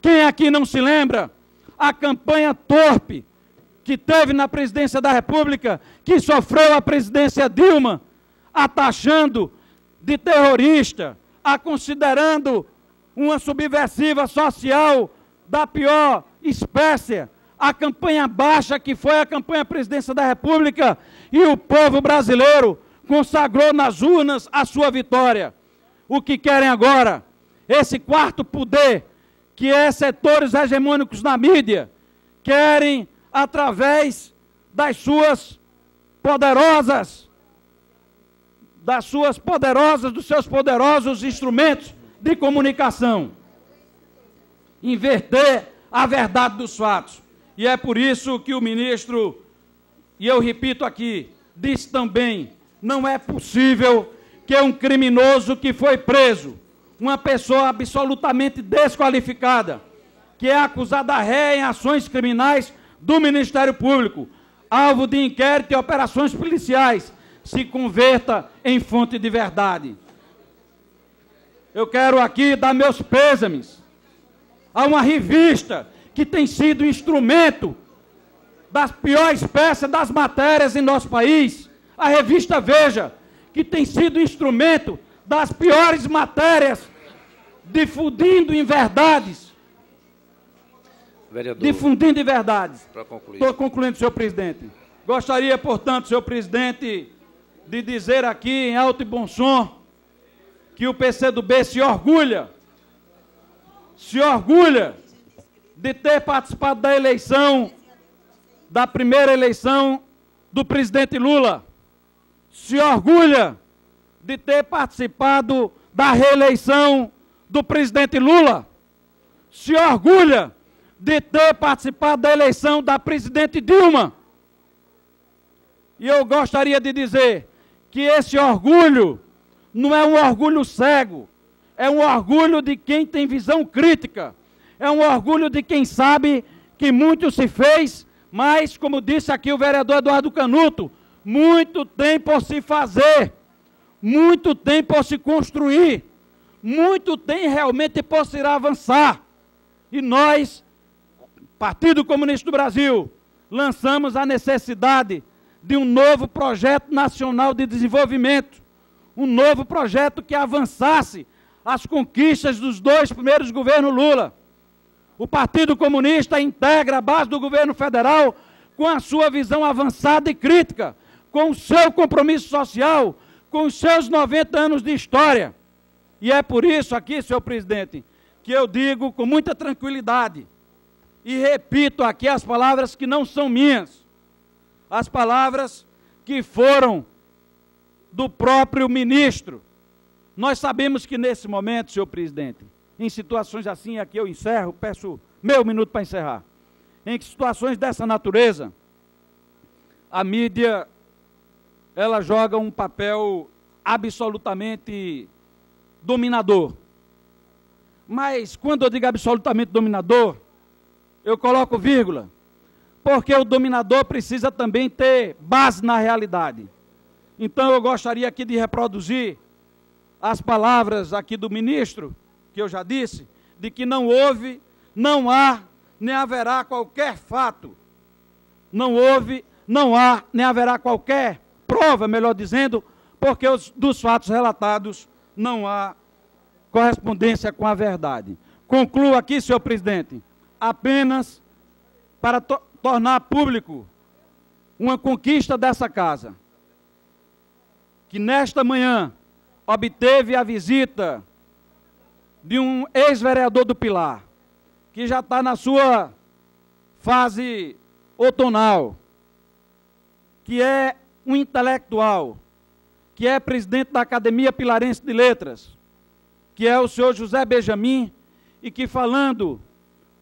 Quem aqui não se lembra a campanha torpe que teve na presidência da República, que sofreu a presidência Dilma, a taxando de terrorista, a considerando uma subversiva social da pior espécie, a campanha baixa que foi a campanha presidência da República, e o povo brasileiro consagrou nas urnas a sua vitória. O que querem agora? Esse quarto poder, que é setores hegemônicos na mídia, querem, através dos seus poderosos instrumentos de comunicação, inverter a verdade dos fatos. E é por isso que o ministro, e eu repito aqui, disse também, não é possível que um criminoso que foi preso, uma pessoa absolutamente desqualificada, que é acusada ré em ações criminais do Ministério Público, alvo de inquérito e operações policiais, se converta em fonte de verdade. Eu quero aqui dar meus pêsames a uma revista que tem sido instrumento das piores peças das matérias em nosso país, a revista Veja, que tem sido instrumento das piores matérias, difundindo inverdades. Vereador, difundindo inverdades. para concluir. Estou concluindo, senhor presidente. Gostaria, portanto, senhor presidente, de dizer aqui em alto e bom som que o PCdoB se orgulha de ter participado da eleição, da primeira eleição do presidente Lula. Se orgulha de ter participado da reeleição do presidente Lula. Se orgulha de ter participado da eleição da presidente Dilma. E eu gostaria de dizer que esse orgulho não é um orgulho cego, é um orgulho de quem tem visão crítica, é um orgulho de quem sabe que muito se fez, mas, como disse aqui o vereador Eduardo Canuto, muito tem por se fazer, muito tem por se construir, muito tem realmente por se avançar. E nós, Partido Comunista do Brasil, lançamos a necessidade de um novo projeto nacional de desenvolvimento, um novo projeto que avançasse as conquistas dos 2 primeiros governos Lula. O Partido Comunista integra a base do governo federal com a sua visão avançada e crítica, com o seu compromisso social, com os seus 90 anos de história. E é por isso aqui, senhor presidente, que eu digo com muita tranquilidade, e repito aqui as palavras que não são minhas, as palavras que foram do próprio ministro. Nós sabemos que nesse momento, senhor presidente, em situações assim, aqui eu encerro, peço meio minuto para encerrar, em situações dessa natureza, a mídia, ela joga um papel absolutamente dominador. Mas quando eu digo absolutamente dominador, eu coloco vírgula, porque o dominador precisa também ter base na realidade. Então eu gostaria aqui de reproduzir as palavras aqui do ministro, que eu já disse, de que não houve, não há, nem haverá qualquer fato, não houve, não há, nem haverá qualquer prova, melhor dizendo, porque dos fatos relatados não há correspondência com a verdade. Concluo aqui, senhor presidente, apenas para tornar público uma conquista dessa casa, que nesta manhã obteve a visita de um ex-vereador do Pilar, que já está na sua fase outonal, que é um intelectual, que é presidente da Academia Pilarense de Letras, que é o senhor José Benjamin, e que falando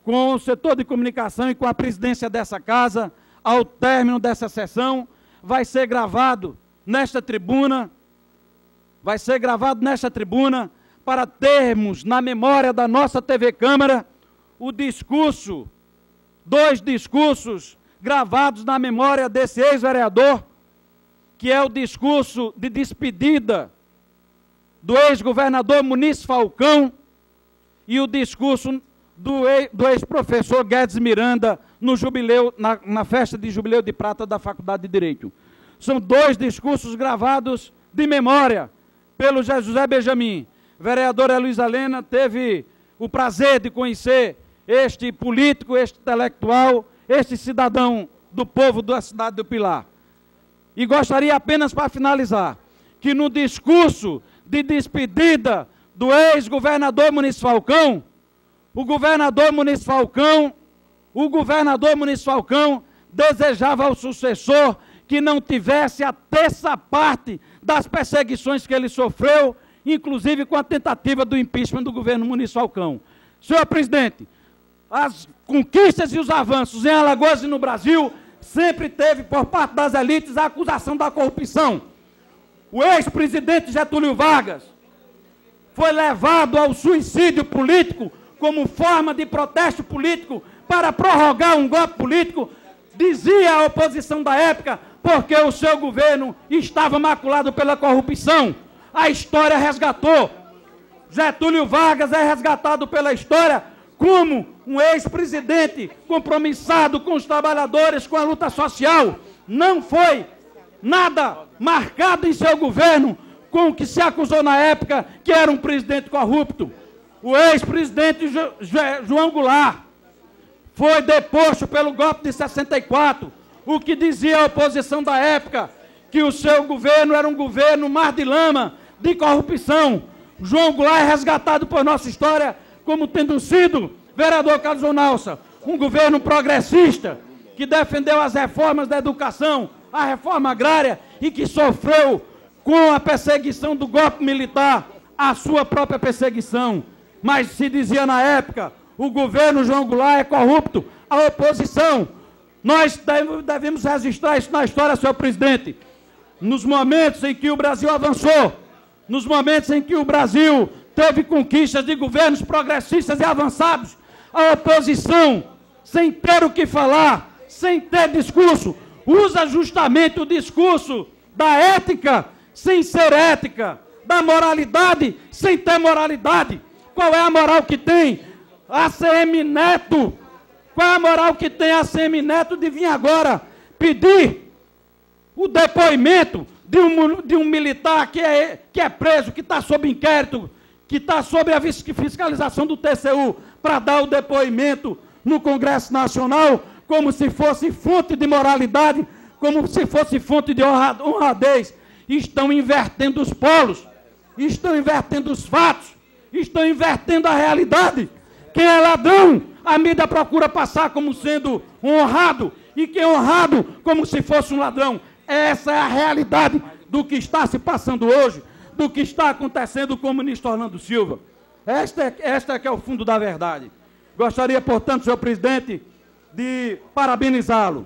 com o setor de comunicação e com a presidência dessa casa, ao término dessa sessão, vai ser gravado nesta tribuna, para termos na memória da nossa TV Câmara o discurso, 2 discursos gravados na memória desse ex-vereador, que é o discurso de despedida do ex-governador Muniz Falcão e o discurso do ex-professor Guedes Miranda no jubileu, na festa de jubileu de prata da Faculdade de Direito. São 2 discursos gravados de memória pelo José Benjamin. A vereadora Luísa Lena teve o prazer de conhecer este político, este intelectual, este cidadão do povo da cidade do Pilar. E gostaria apenas, para finalizar, que no discurso de despedida do ex-governador Muniz Falcão, o governador Muniz Falcão desejava ao sucessor que não tivesse a terça parte das perseguições que ele sofreu, inclusive com a tentativa do impeachment do governo Muniz Falcão. Senhor presidente, as conquistas e os avanços em Alagoas e no Brasil sempre teve, por parte das elites, a acusação da corrupção. O ex-presidente Getúlio Vargas foi levado ao suicídio político como forma de protesto político para prorrogar um golpe político, dizia a oposição da época, porque o seu governo estava maculado pela corrupção. A história resgatou. Getúlio Vargas é resgatado pela história como um ex-presidente compromissado com os trabalhadores, com a luta social. Não foi nada marcado em seu governo com o que se acusou na época, que era um presidente corrupto. O ex-presidente João Goulart foi deposto pelo golpe de 64, o que dizia a oposição da época, que o seu governo era um governo mar de lama, de corrupção. João Goulart é resgatado por nossa história como tendo sido, vereador Carlos Onalça, um governo progressista, que defendeu as reformas da educação, a reforma agrária, e que sofreu com a perseguição do golpe militar, a sua própria perseguição. Mas se dizia na época, o governo João Goulart é corrupto, a oposição. Nós devemos registrar isso na história, senhor presidente. Nos momentos em que o Brasil avançou, nos momentos em que o Brasil teve conquistas de governos progressistas e avançados, a oposição, sem ter o que falar, sem ter discurso, usa justamente o discurso da ética sem ser ética, da moralidade sem ter moralidade. Qual é a moral que tem ACM Neto? Qual é a moral que tem ACM Neto de vir agora pedir o depoimento de um militar que é preso, que está sob inquérito, que está sob a fiscalização do TCU, para dar o depoimento no Congresso Nacional, como se fosse fonte de moralidade, como se fosse fonte de honradez? Estão invertendo os polos, estão invertendo os fatos, estão invertendo a realidade. Quem é ladrão, a mídia procura passar como sendo honrado, e quem é honrado como se fosse um ladrão. Essa é a realidade do que está se passando hoje, do que está acontecendo com o ministro Orlando Silva. Esta é que é o fundo da verdade. Gostaria, portanto, senhor presidente, de parabenizá-lo